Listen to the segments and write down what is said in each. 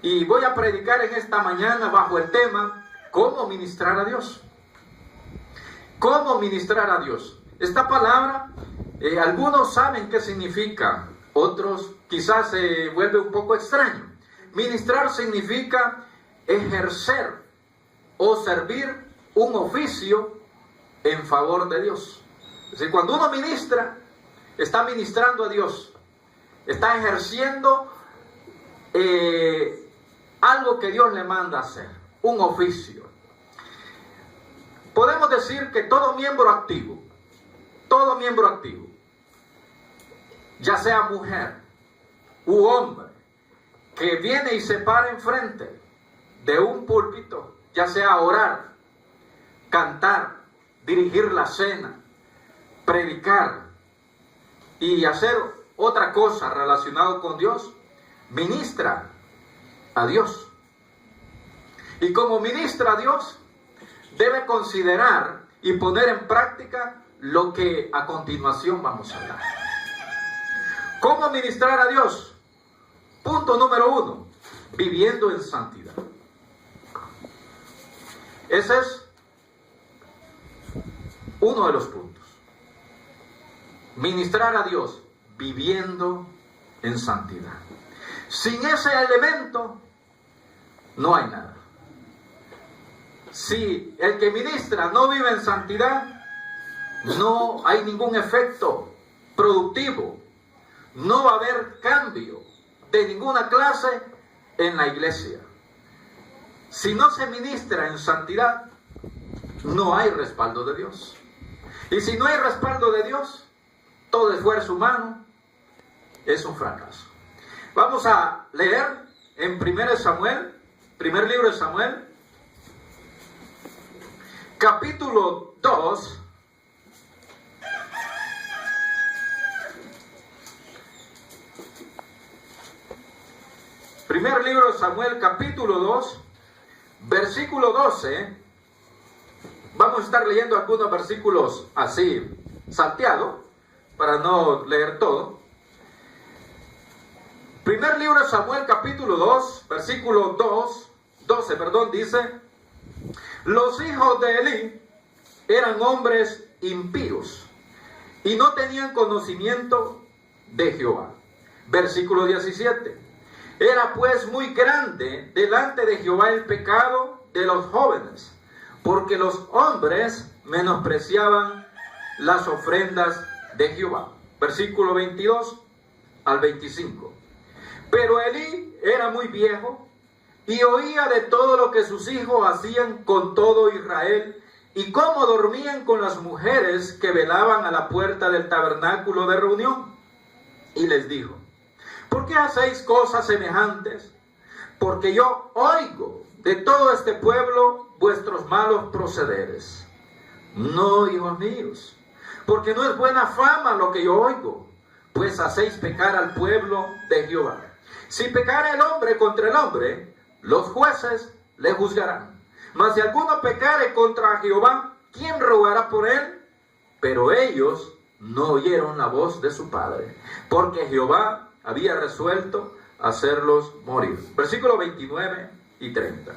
Y voy a predicar en esta mañana bajo el tema ¿cómo ministrar a Dios? ¿Cómo ministrar a Dios? Esta palabra, algunos saben qué significa, otros quizás se vuelve un poco extraño. Ministrar significa ejercer o servir un oficio en favor de Dios. Es decir, cuando uno ministra, está ministrando a Dios, está ejerciendo algo que Dios le manda hacer, un oficio. Podemos decir que todo miembro activo, ya sea mujer u hombre, que viene y se para enfrente de un púlpito, ya sea orar, cantar, dirigir la cena, predicar y hacer otra cosa relacionada con Dios, ministra a Dios. Y como ministra a Dios, debe considerar y poner en práctica lo que a continuación vamos a hablar. ¿Cómo ministrar a Dios? Punto número 1, viviendo en santidad. Ese es uno de los puntos. Ministrar a Dios viviendo en santidad. Sin ese elemento no hay nada. Si el que ministra no vive en santidad, no hay ningún efecto productivo. No va a haber cambio de ninguna clase en la iglesia. Si no se ministra en santidad, no hay respaldo de Dios. Y si no hay respaldo de Dios, todo esfuerzo humano es un fracaso. Vamos a leer en primer libro de Samuel, capítulo 2, primer libro de Samuel, capítulo 2, versículo 12. Vamos a estar leyendo algunos versículos así, salteado, para no leer todo. Primer libro de Samuel, capítulo 2, versículo 12, dice: los hijos de Elí eran hombres impíos y no tenían conocimiento de Jehová. Versículo 17. Era pues muy grande delante de Jehová el pecado de los jóvenes, porque los hombres menospreciaban las ofrendas de Jehová. Versículo 22 al 25. Pero Elí era muy viejo y oía de todo lo que sus hijos hacían con todo Israel y cómo dormían con las mujeres que velaban a la puerta del tabernáculo de reunión. Y les dijo: ¿por qué hacéis cosas semejantes? Porque yo oigo de todo este pueblo vuestros malos procederes. No, hijos míos, porque no es buena fama lo que yo oigo, pues hacéis pecar al pueblo de Jehová. Si pecare el hombre contra el hombre, los jueces le juzgarán. Mas si alguno pecare contra Jehová, ¿quién rogará por él? Pero ellos no oyeron la voz de su padre, porque Jehová había resuelto hacerlos morir. Versículos 29 y 30.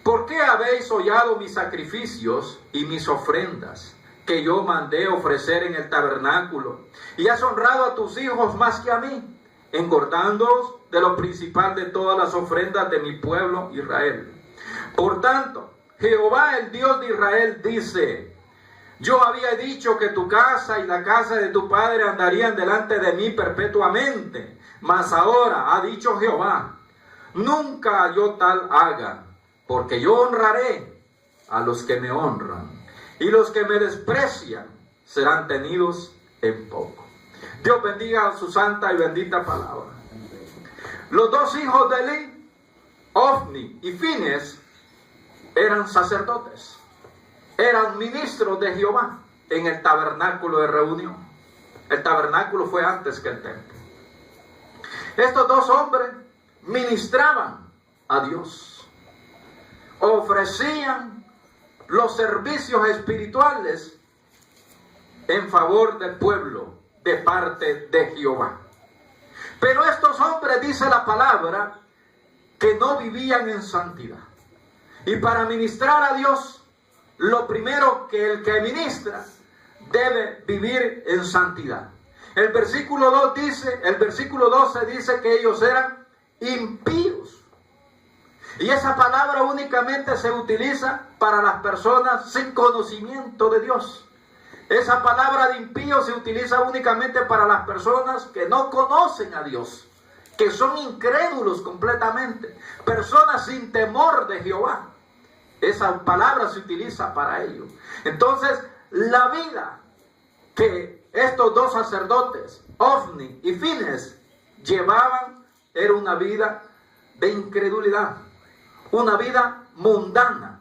¿Por qué habéis hollado mis sacrificios y mis ofrendas que yo mandé ofrecer en el tabernáculo? Y has honrado a tus hijos más que a mí, engordándoos de lo principal de todas las ofrendas de mi pueblo Israel. Por tanto, Jehová, el Dios de Israel, dice: yo había dicho que tu casa y la casa de tu padre andarían delante de mí perpetuamente. Mas ahora ha dicho Jehová: nunca yo tal haga, porque yo honraré a los que me honran, y los que me desprecian serán tenidos en poco. Dios bendiga su santa y bendita palabra. Los dos hijos de Elí, Ofni y Fines, eran sacerdotes. Eran ministros de Jehová en el tabernáculo de reunión. El tabernáculo fue antes que el templo. Estos dos hombres ministraban a Dios. Ofrecían los servicios espirituales en favor del pueblo de parte de Jehová. Pero estos hombres, dice la palabra, que no vivían en santidad. Y para ministrar a Dios, lo primero que el que ministra debe vivir en santidad. El versículo 12 dice que ellos eran impíos. Y esa palabra únicamente se utiliza para las personas sin conocimiento de Dios. Esa palabra de impío se utiliza únicamente para las personas que no conocen a Dios, que son incrédulos completamente, personas sin temor de Jehová. Esa palabra se utiliza para ello. Entonces, la vida que estos dos sacerdotes, Ofni y Fines, llevaban era una vida de incredulidad, una vida mundana,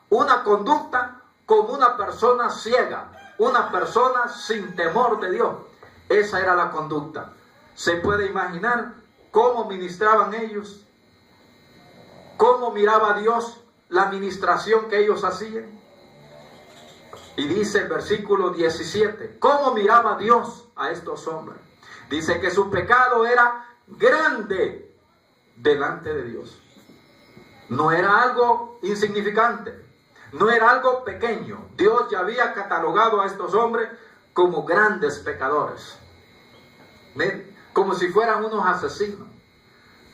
una conducta como una persona ciega, una persona sin temor de Dios. Esa era la conducta. ¿Se puede imaginar cómo ministraban ellos? ¿Cómo miraba Dios la ministración que ellos hacían? Y dice el versículo 17, ¿cómo miraba Dios a estos hombres? Dice que su pecado era grande delante de Dios. No era algo insignificante, no era algo pequeño. Dios ya había catalogado a estos hombres como grandes pecadores. ¿Ven? Como si fueran unos asesinos,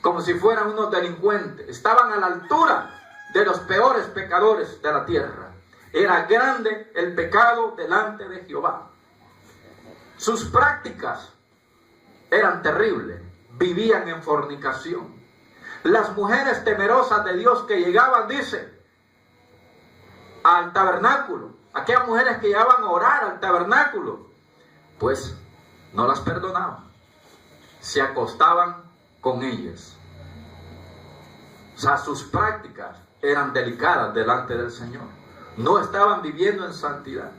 como si fueran unos delincuentes. Estaban a la altura de los peores pecadores de la tierra. Era grande el pecado delante de Jehová. Sus prácticas eran terribles. Vivían en fornicación. Las mujeres temerosas de Dios que llegaban, dice, al tabernáculo, aquellas mujeres que llegaban a orar al tabernáculo, pues no las perdonaban. Se acostaban con ellas. O sea, sus prácticas eran delicadas delante del Señor. No estaban viviendo en santidad.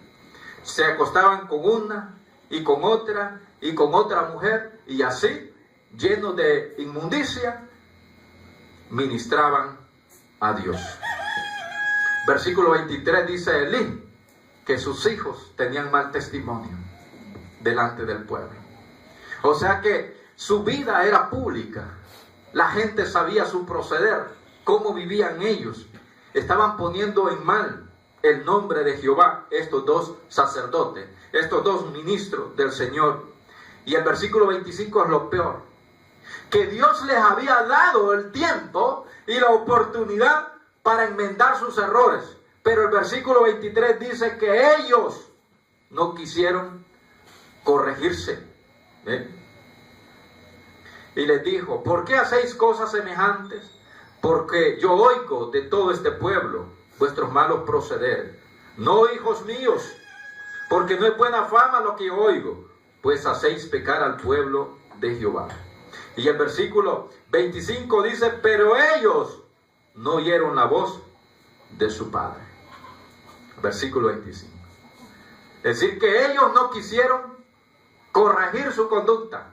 Se acostaban con una y con otra y con otra mujer, y así, llenos de inmundicia, ministraban a Dios. Versículo 23 dice Elí que sus hijos tenían mal testimonio delante del pueblo. O sea que su vida era pública. La gente sabía su proceder, cómo vivían ellos. Estaban poniendo en mal el nombre de Jehová, estos dos sacerdotes, estos dos ministros del Señor. Y el versículo 25 es lo peor. Que Dios les había dado el tiempo y la oportunidad para enmendar sus errores. Pero el versículo 23 dice que ellos no quisieron corregirse. ¿Ven? Y les dijo, ¿por qué hacéis cosas semejantes? Porque yo oigo de todo este pueblo vuestros malos procederes. No, hijos míos, porque no es buena fama lo que yo oigo, pues hacéis pecar al pueblo de Jehová. Y el versículo 25 dice, pero ellos no oyeron la voz de su padre. Versículo 25. Es decir, que ellos no quisieron corregir su conducta.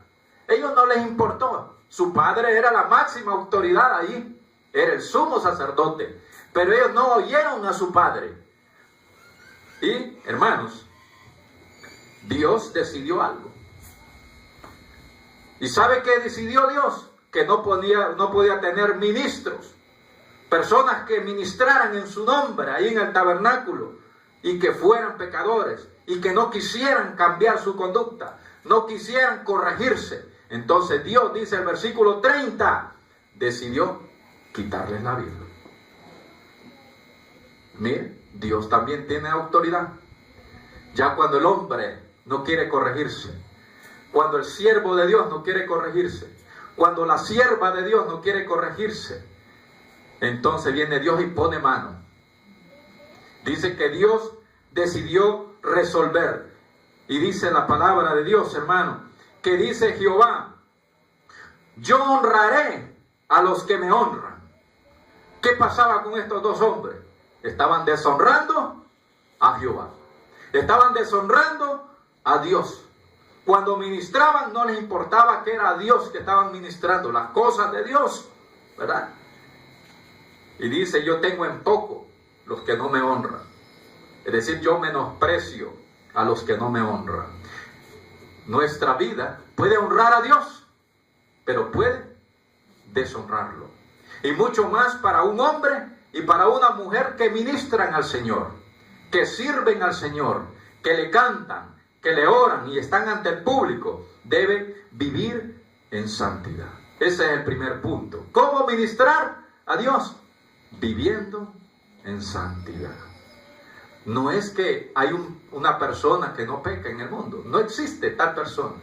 Ellos no les importó. Su padre era la máxima autoridad allí. Era el sumo sacerdote. Pero ellos no oyeron a su padre. Y, hermanos, Dios decidió algo. ¿Y sabe qué decidió Dios? Que no podía tener ministros, personas que ministraran en su nombre ahí en el tabernáculo y que fueran pecadores y que no quisieran cambiar su conducta, no quisieran corregirse. Entonces Dios, dice el versículo 30, decidió quitarles la vida. Mire, Dios también tiene autoridad. Ya cuando el hombre no quiere corregirse, cuando el siervo de Dios no quiere corregirse, cuando la sierva de Dios no quiere corregirse, entonces viene Dios y pone mano. Dice que Dios decidió resolver. Y dice la palabra de Dios, hermano, que dice Jehová, yo honraré a los que me honran. ¿Qué pasaba con estos dos hombres? Estaban deshonrando a Jehová. Estaban deshonrando a Dios. Cuando ministraban no les importaba que era Dios que estaban ministrando, las cosas de Dios, ¿verdad? Y dice, yo tengo en poco los que no me honran. Es decir, yo menosprecio a los que no me honran. Nuestra vida puede honrar a Dios. pero puede deshonrarlo. Y mucho más para un hombre y para una mujer que ministran al Señor, que sirven al Señor, que le cantan, que le oran y están ante el público, debe vivir en santidad. Ese es el primer punto. ¿Cómo ministrar a Dios? Viviendo en santidad. No es que hay una persona que no peca en el mundo. No existe tal persona.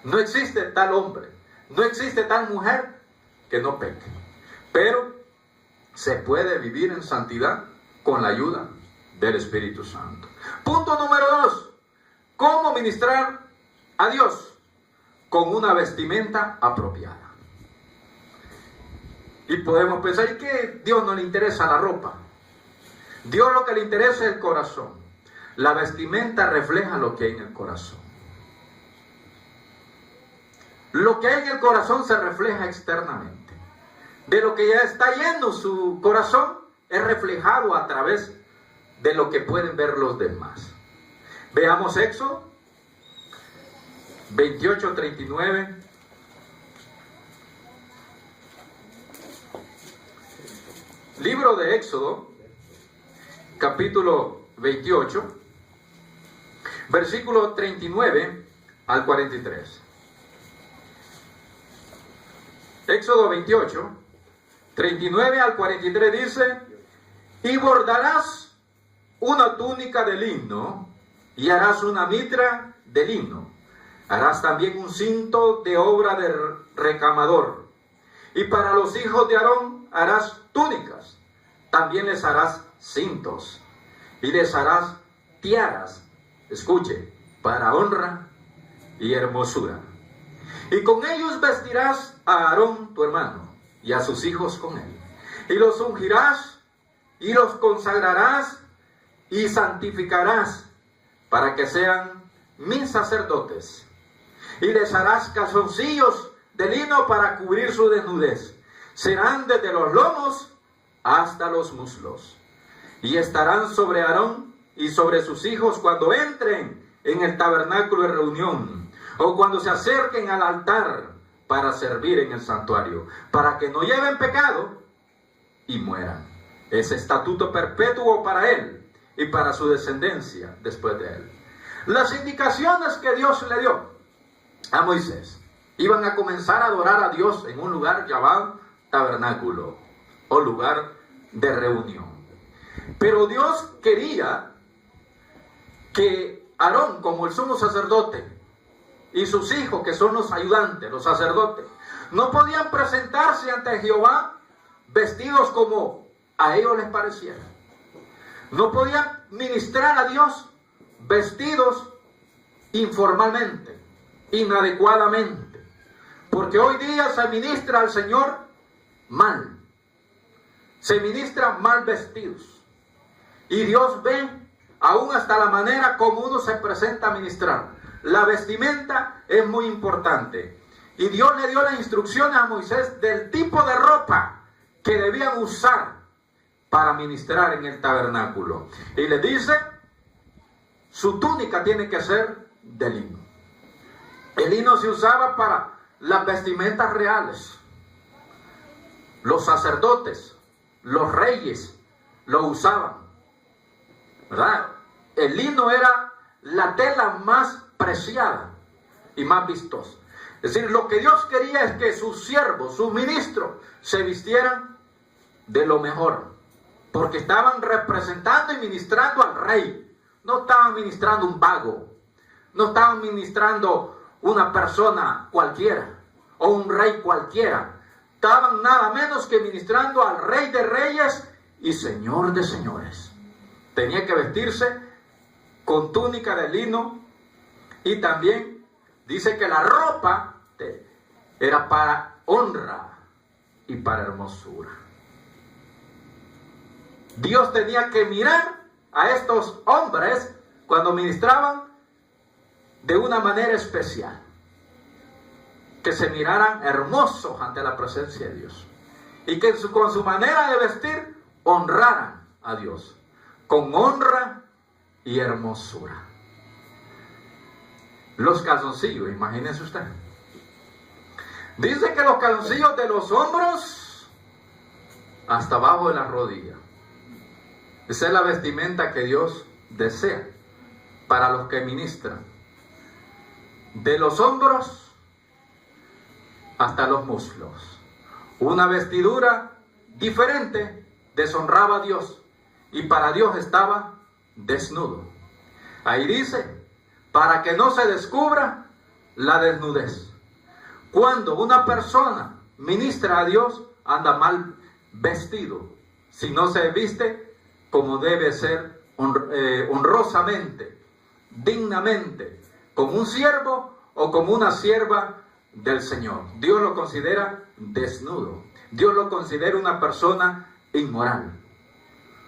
No existe tal hombre. No existe tal mujer que no peque. Pero se puede vivir en santidad con la ayuda del Espíritu Santo. Punto número 2. ¿Cómo ministrar a Dios? Con una vestimenta apropiada. Y podemos pensar que a Dios no le interesa la ropa. Dios lo que le interesa es el corazón. La vestimenta refleja lo que hay en el corazón. Lo que hay en el corazón se refleja externamente. De lo que ya está lleno su corazón es reflejado a través de lo que pueden ver los demás. Veamos Éxodo 28:39. Libro de Éxodo, capítulo 28, versículo 39 al 43. Éxodo 28, 39 al 43 dice: y bordarás una túnica de lino, y harás una mitra de lino. Harás también un cinto de obra de recamador. Y para los hijos de Aarón harás túnicas. También les harás cintos. Y les harás tiaras, escuche, para honra y hermosura. Y con ellos vestirás a Aarón tu hermano, y a sus hijos con él. Y los ungirás, y los consagrarás, y santificarás, para que sean mis sacerdotes. Y les harás calzoncillos de lino para cubrir su desnudez. Serán desde los lomos hasta los muslos. Y estarán sobre Aarón y sobre sus hijos cuando entren en el tabernáculo de reunión, o cuando se acerquen al altar para servir en el santuario, para que no lleven pecado y mueran. Es estatuto perpetuo para él y para su descendencia después de él. Las indicaciones que Dios le dio a Moisés: iban a comenzar a adorar a Dios en un lugar llamado tabernáculo o lugar de reunión. Pero Dios quería que Aarón, como el sumo sacerdote, y sus hijos, que son los ayudantes, los sacerdotes, no podían presentarse ante Jehová vestidos como a ellos les pareciera. No podían ministrar a Dios vestidos informalmente, inadecuadamente, porque hoy día se ministra al Señor mal, se ministra mal vestidos, y Dios ve aún hasta la manera como uno se presenta a ministrar. La vestimenta es muy importante, y Dios le dio las instrucciones a Moisés del tipo de ropa que debían usar para ministrar en el tabernáculo, y le dice: su túnica tiene que ser de lino. El lino se usaba para las vestimentas reales. Los sacerdotes, los reyes lo usaban, ¿verdad? El lino era la tela más preciada y más vistosa. Es decir, lo que Dios quería es que sus siervos, sus ministros, se vistieran de lo mejor, porque estaban representando y ministrando al rey. No estaban ministrando un vago, no estaban ministrando una persona cualquiera o un rey cualquiera. Estaban nada menos que ministrando al Rey de Reyes y Señor de Señores. Tenía que vestirse con túnica de lino, y también dice que la ropa era para honra y para hermosura. Dios tenía que mirar a estos hombres cuando ministraban de una manera especial, que se miraran hermosos ante la presencia de Dios, y que con su manera de vestir honraran a Dios con honra y hermosura. Los calzoncillos, imagínense usted. Dice que los calzoncillos de los hombros hasta abajo de la rodilla. Esa es la vestimenta que Dios desea para los que ministran. De los hombros hasta los muslos. Una vestidura diferente deshonraba a Dios y para Dios estaba desnudo. Ahí dice, para que no se descubra la desnudez. Cuando una persona ministra a Dios, anda mal vestido, si no se viste como debe ser, honrosamente, dignamente, como un siervo o como una sierva del Señor. Dios lo considera desnudo. Dios lo considera una persona inmoral.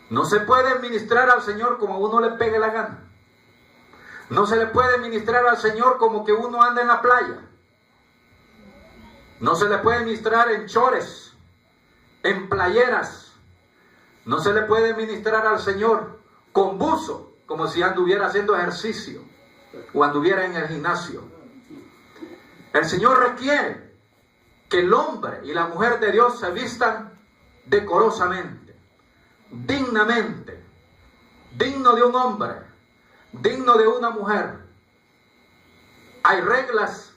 No se puede ministrar al Señor como uno le pegue la gana. No se le puede ministrar al Señor como que uno anda en la playa. No se le puede ministrar en chores, en playeras. No se le puede ministrar al Señor con buzo, como si anduviera haciendo ejercicio o anduviera en el gimnasio. El Señor requiere que el hombre y la mujer de Dios se vistan decorosamente, dignamente, digno de un hombre, digno de una mujer. Hay reglas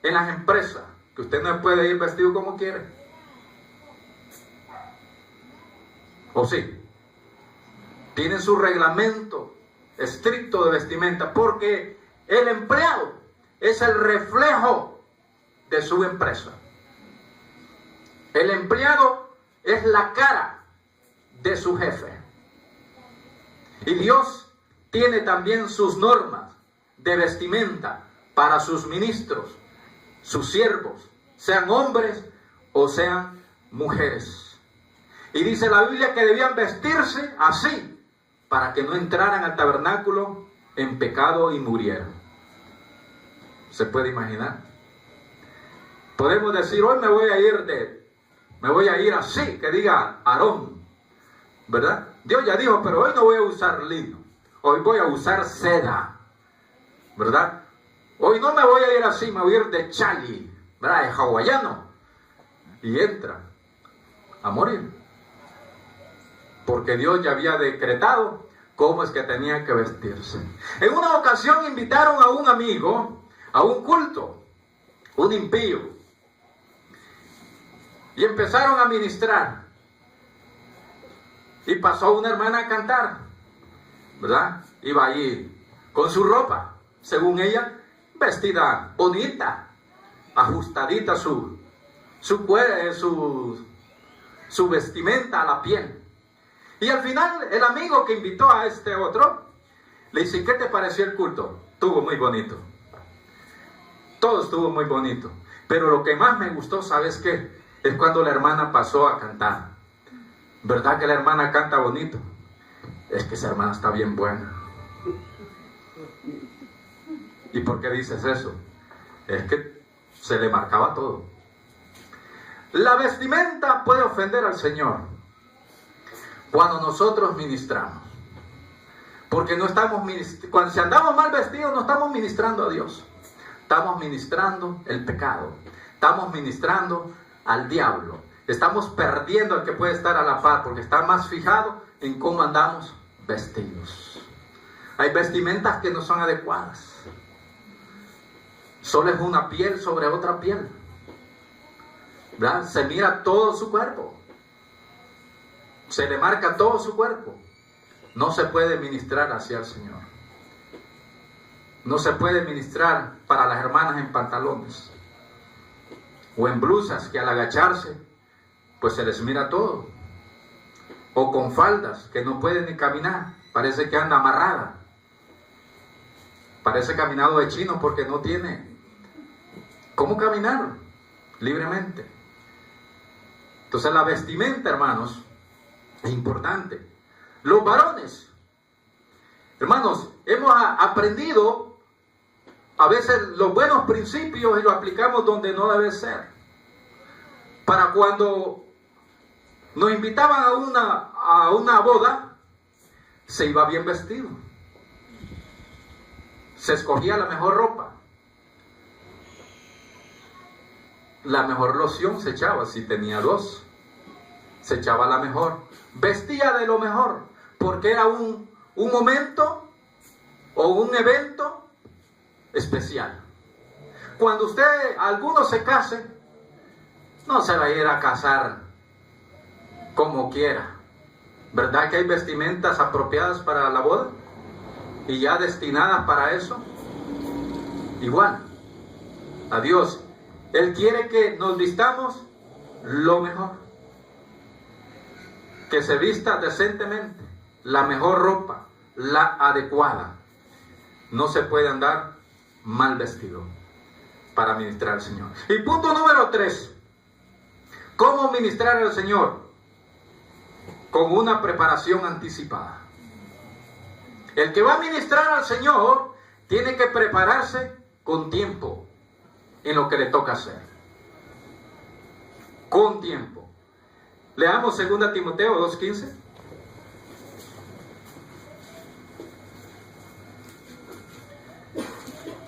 en las empresas que usted no puede ir vestido como quiere. ¿O sí? Tienen su reglamento estricto de vestimenta, porque el empleado es el reflejo de su empresa. El empleado es la cara de su jefe. Y Dios tiene también sus normas de vestimenta para sus ministros, sus siervos, sean hombres o sean mujeres. Y dice la Biblia que debían vestirse así para que no entraran al tabernáculo en pecado y murieran. ¿Se puede imaginar? Podemos decir, hoy me voy a ir así, que diga Aarón, ¿verdad? Dios ya dijo, pero hoy no voy a usar lino, hoy voy a usar seda, ¿verdad? Hoy no me voy a ir así, me voy a ir de chali, ¿verdad? De hawaiano. Y entra a morir. Porque Dios ya había decretado cómo es que tenía que vestirse. En una ocasión invitaron a un amigo a un culto, un impío, y empezaron a ministrar. Y pasó una hermana a cantar, ¿verdad? Iba allí con su ropa, según ella, vestida bonita, ajustadita su vestimenta a la piel. Y al final el amigo que invitó a este otro le dice, ¿qué te pareció el culto? Estuvo muy bonito. Todo estuvo muy bonito. Pero lo que más me gustó, ¿sabes qué? Es cuando la hermana pasó a cantar. ¿Verdad que la hermana canta bonito? Es que esa hermana está bien buena. ¿Y por qué dices eso? Es que se le marcaba todo. La vestimenta puede ofender al Señor cuando nosotros ministramos. Porque no estamos cuando si andamos mal vestidos, no estamos ministrando a Dios. Estamos ministrando el pecado. Estamos ministrando al diablo. Estamos perdiendo al que puede estar a la par, porque está más fijado en cómo andamos vestidos. Hay vestimentas que no son adecuadas. Solo es una piel sobre otra piel, ¿verdad? Se mira todo su cuerpo. Se le marca todo su cuerpo. No se puede ministrar hacia el Señor. No se puede ministrar para las hermanas en pantalones o en blusas que al agacharse pues se les mira todo, o con faldas que no pueden ni caminar, parece que anda amarrada, parece caminado de chino porque no tiene cómo caminar libremente. Entonces la vestimenta, hermanos, es importante. Los varones, hermanos, hemos aprendido a veces los buenos principios y los aplicamos donde no debe ser. Para cuando nos invitaban a una boda, se iba bien vestido. Se escogía la mejor ropa. la mejor loción se echaba, si tenía dos, se echaba la mejor, vestía de lo mejor, porque era un momento o un evento especial. Cuando alguno se case, no se va a ir a casar como quiera. ¿Verdad que hay vestimentas apropiadas para la boda? Y ya destinadas para eso. Igual, a Dios, Él quiere que nos vistamos lo mejor. Que se vista decentemente, la mejor ropa, la adecuada. No se puede andar mal vestido para ministrar al Señor. Y punto número 3. ¿Cómo ministrar al Señor? Con una preparación anticipada. El que va a ministrar al Señor tiene que prepararse con tiempo en lo que le toca hacer. Con tiempo. Leamos 2 Timoteo 2:15.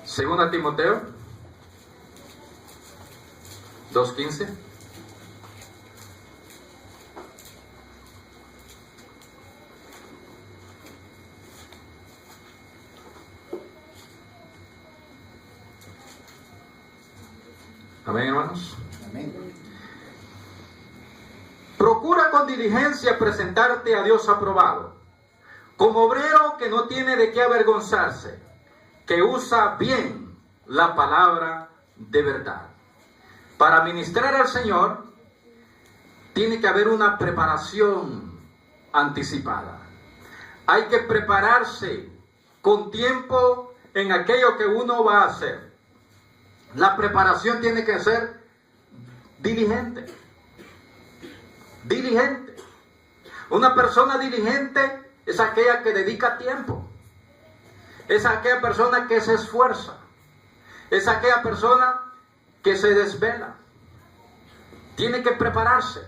Segunda Timoteo 2:15. Amén, hermanos. Amén. Procura con diligencia presentarte a Dios aprobado, como obrero que no tiene de qué avergonzarse, que usa bien la palabra de verdad. Para ministrar al Señor tiene que haber una preparación anticipada. Hay que prepararse con tiempo en aquello que uno va a hacer. La preparación tiene que ser diligente. Diligente. Una persona diligente es aquella que dedica tiempo. Es aquella persona que se esfuerza. Es aquella persona que se desvela. Tiene que prepararse.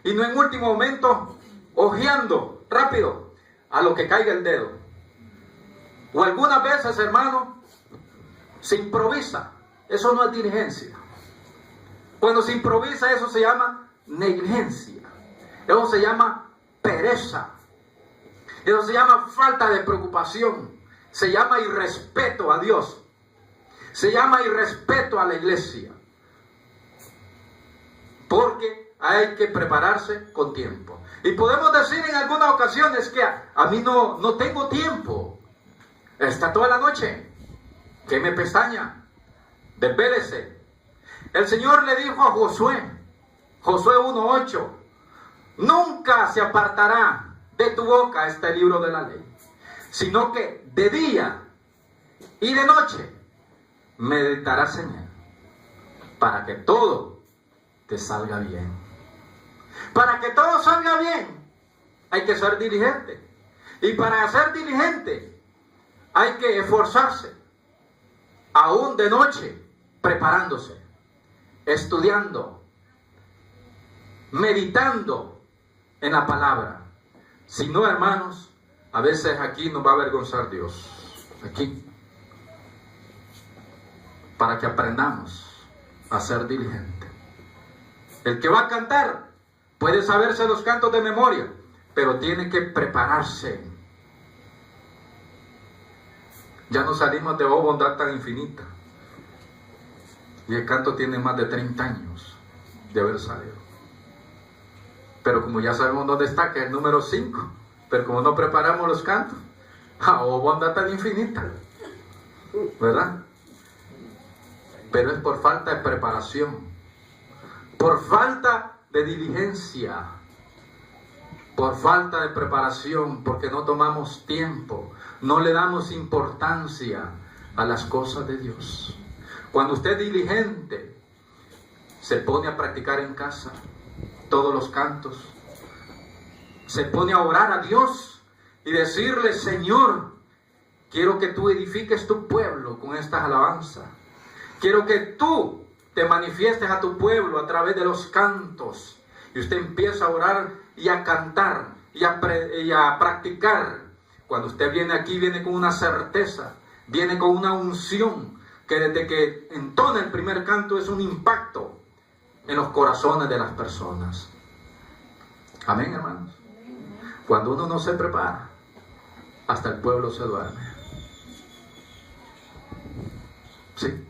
Y no en último momento, ojeando rápido a lo que caiga el dedo. O algunas veces, hermano, se improvisa. Eso no es diligencia. Cuando se improvisa, eso se llama negligencia. Eso se llama pereza. Eso se llama falta de preocupación. Se llama irrespeto a Dios. Se llama irrespeto a la iglesia. Porque hay que prepararse con tiempo. Y podemos decir en algunas ocasiones que a mí no tengo tiempo. Está toda la noche. ¿Qué me pestaña? Desvélese. El Señor le dijo a Josué 1:8, nunca se apartará de tu boca este libro de la ley, sino que de día y de noche meditarás en él, para que todo te salga bien. Para que todo salga bien, hay que ser diligente. Y para ser diligente, hay que esforzarse, aún de noche, preparándose, estudiando, meditando en la palabra. Si no, hermanos, a veces aquí nos va a avergonzar Dios. Aquí. Para que aprendamos a ser diligente. El que va a cantar puede saberse los cantos de memoria, pero tiene que prepararse. Ya no salimos de bondad tan infinita. Y el canto tiene más de 30 años de haber salido. Pero como ya sabemos dónde está, que es el número 5, pero como no preparamos los cantos, bondad tan infinita, ¿verdad? Pero es por falta de preparación, por falta de diligencia, por falta de preparación, porque no tomamos tiempo, no le damos importancia a las cosas de Dios. Cuando usted es diligente, se pone a practicar en casa todos los cantos, se pone a orar a Dios y decirle, Señor, quiero que tú edifiques tu pueblo con estas alabanzas. Quiero que tú te manifiestes a tu pueblo a través de los cantos. Y usted empieza a orar y a cantar y a practicar. Cuando usted viene aquí, viene con una certeza, viene con una unción, que desde que entona el primer canto es un impacto en los corazones de las personas. Amén, hermanos. Cuando uno no se prepara, hasta el pueblo se duerme. Sí,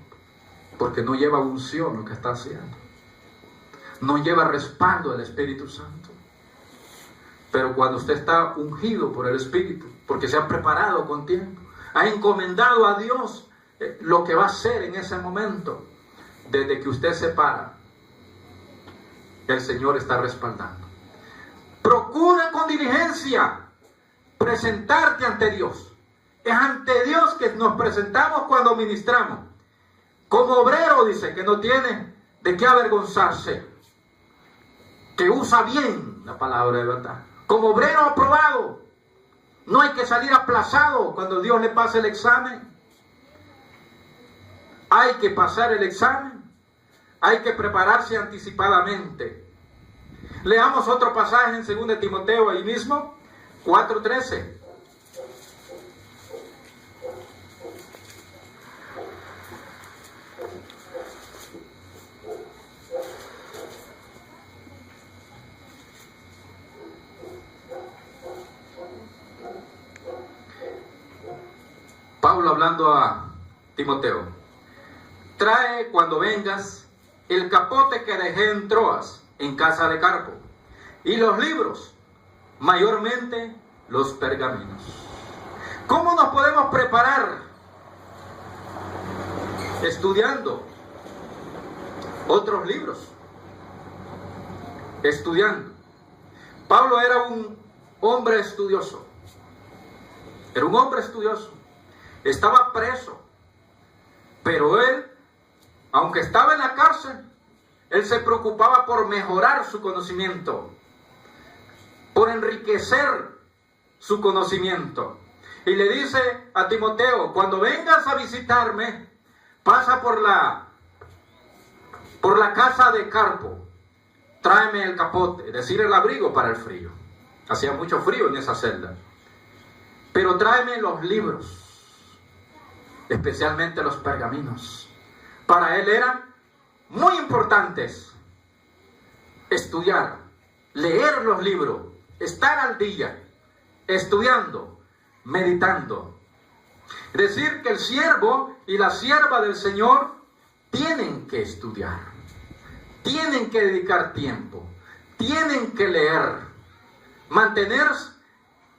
porque no lleva unción lo que está haciendo. No lleva respaldo del Espíritu Santo. Pero cuando usted está ungido por el Espíritu, porque se ha preparado con tiempo, ha encomendado a Dios lo que va a hacer en ese momento, desde que usted se para, el Señor está respaldando. Procura con diligencia presentarte ante Dios. Es ante Dios que nos presentamos cuando ministramos. Como obrero, dice, que no tiene de qué avergonzarse, que usa bien la palabra de verdad. Como obrero aprobado, no hay que salir aplazado cuando Dios le pase el examen. Hay que pasar el examen, hay que prepararse anticipadamente. Leamos otro pasaje en 2 Timoteo, ahí mismo, 4:13. Pablo hablando a Timoteo: trae cuando vengas el capote que dejé en Troas, en casa de Carpo, y los libros, mayormente los pergaminos. ¿Cómo nos podemos preparar? Estudiando otros libros, estudiando. Pablo era un hombre estudioso, era un hombre estudioso. Estaba preso, pero él, aunque estaba en la cárcel, él se preocupaba por mejorar su conocimiento, por enriquecer su conocimiento. Y le dice a Timoteo: cuando vengas a visitarme, pasa por la casa de Carpo, tráeme el capote, es decir, el abrigo para el frío. Hacía mucho frío en esa celda. Pero tráeme los libros, especialmente los pergaminos. Para él eran muy importantes estudiar, leer los libros, estar al día, estudiando, meditando. Es decir, que el siervo y la sierva del Señor tienen que estudiar, tienen que dedicar tiempo, tienen que leer, mantenerse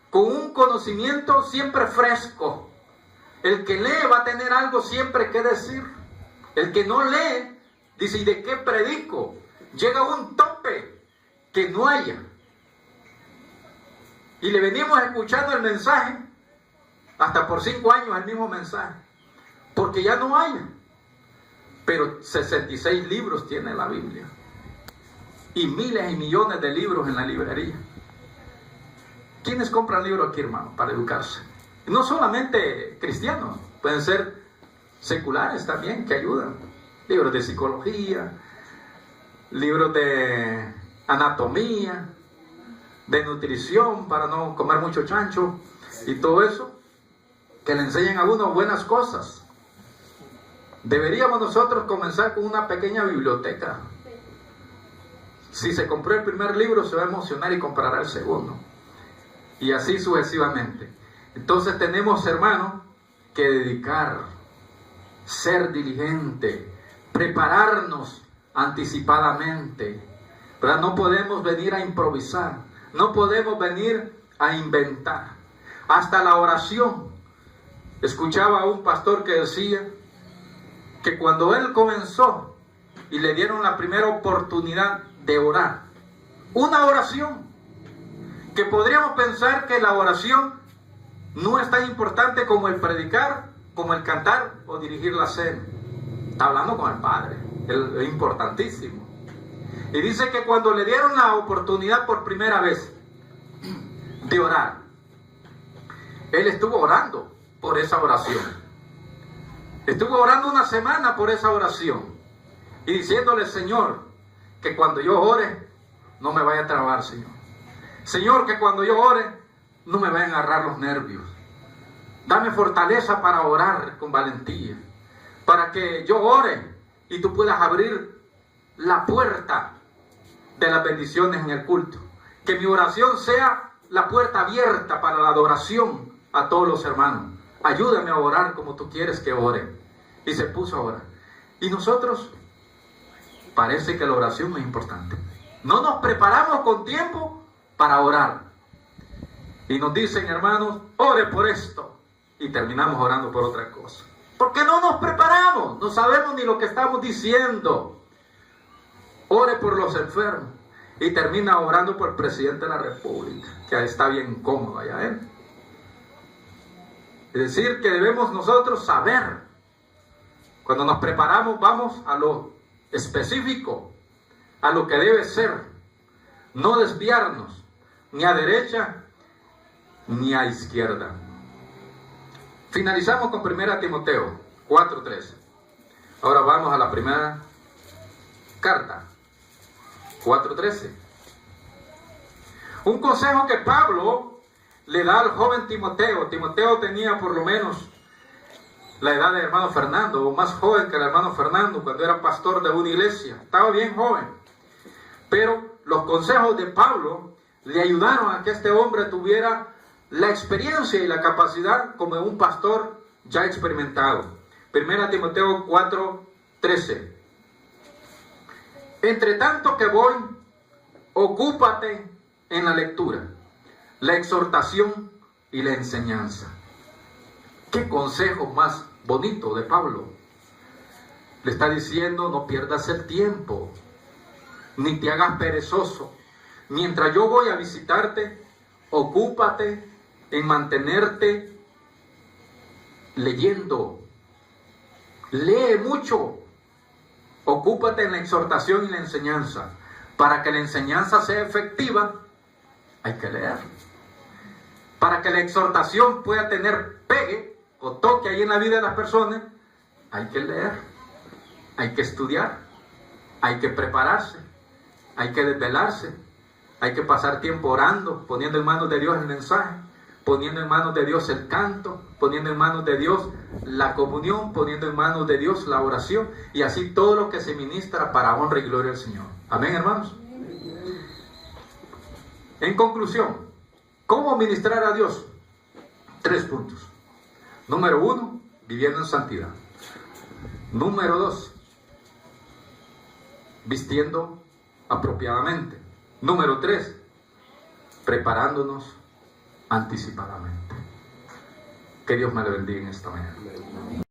con un conocimiento siempre fresco. El que lee va a tener algo siempre que decir. El que no lee, dice: ¿y de qué predico? Llega a un tope que no haya. Y le venimos escuchando el mensaje, hasta por 5 años el mismo mensaje, porque ya no haya. Pero 66 libros tiene la Biblia, y miles y millones de libros en la librería. ¿Quiénes compran libros aquí, hermano, para educarse? No solamente cristianos, pueden ser seculares también, que ayudan. Libros de psicología, libros de anatomía, de nutrición para no comer mucho chancho y todo eso, que le enseñen a uno buenas cosas. Deberíamos nosotros comenzar con una pequeña biblioteca. Si se compró el primer libro, se va a emocionar y comprará el segundo, y así sucesivamente. Entonces tenemos, hermanos, que dedicar, ser diligente, prepararnos anticipadamente, ¿verdad? No podemos venir a improvisar, no podemos venir a inventar. Hasta la oración. Escuchaba a un pastor que decía que cuando él comenzó y le dieron la primera oportunidad de orar, una oración, que podríamos pensar que la oración no es tan importante como el predicar, como el cantar o dirigir la cena. Está hablando con el Padre, es importantísimo. Y dice que cuando le dieron la oportunidad por primera vez de orar, él estuvo orando por esa oración. Estuvo orando una semana por esa oración y diciéndole: Señor, que cuando yo ore no me vaya a trabar, Señor. Señor, que cuando yo ore no me vayan a agarrar los nervios. Dame fortaleza para orar con valentía, para que yo ore y tú puedas abrir la puerta de las bendiciones en el culto. Que mi oración sea la puerta abierta para la adoración a todos los hermanos. Ayúdame a orar como tú quieres que ore. Y se puso a orar. Y nosotros, parece que la oración es importante. No nos preparamos con tiempo para orar. Y nos dicen, hermanos, ore por esto. Y terminamos orando por otra cosa. Porque no nos preparamos. No sabemos ni lo que estamos diciendo. Ore por los enfermos. Y termina orando por el presidente de la República, que está bien cómodo allá él. Es decir, que debemos nosotros saber. Cuando nos preparamos, vamos a lo específico, a lo que debe ser. No desviarnos, ni a derecha, ni a izquierda. Finalizamos con 1 Timoteo 4:13. Ahora vamos a la primera carta. 4:13. Un consejo que Pablo le da al joven Timoteo. Timoteo tenía por lo menos la edad del hermano Fernando, o más joven que el hermano Fernando, cuando era pastor de una iglesia. Estaba bien joven. Pero los consejos de Pablo le ayudaron a que este hombre tuviera la experiencia y la capacidad como un pastor ya experimentado. 1 Timoteo 4:13. Entre tanto que voy, ocúpate en la lectura, la exhortación y la enseñanza. Qué consejo más bonito de Pablo. Le está diciendo, no pierdas el tiempo, ni te hagas perezoso. Mientras yo voy a visitarte, ocúpate en mantenerte leyendo. Lee mucho. Ocúpate en la exhortación y la enseñanza. Para que la enseñanza sea efectiva, hay que leer. Para que la exhortación pueda tener pegue o toque ahí en la vida de las personas, hay que leer. Hay que estudiar. Hay que prepararse. Hay que desvelarse. Hay que pasar tiempo orando, poniendo en manos de Dios el mensaje, poniendo en manos de Dios el canto, poniendo en manos de Dios la comunión, poniendo en manos de Dios la oración, y así todo lo que se ministra para honra y gloria al Señor. Amén, hermanos. En conclusión, ¿cómo ministrar a Dios? 3 puntos. Número 1, viviendo en santidad. Número 2, vistiendo apropiadamente. Número 3, preparándonos anticipadamente. Que Dios me le bendiga en esta mañana.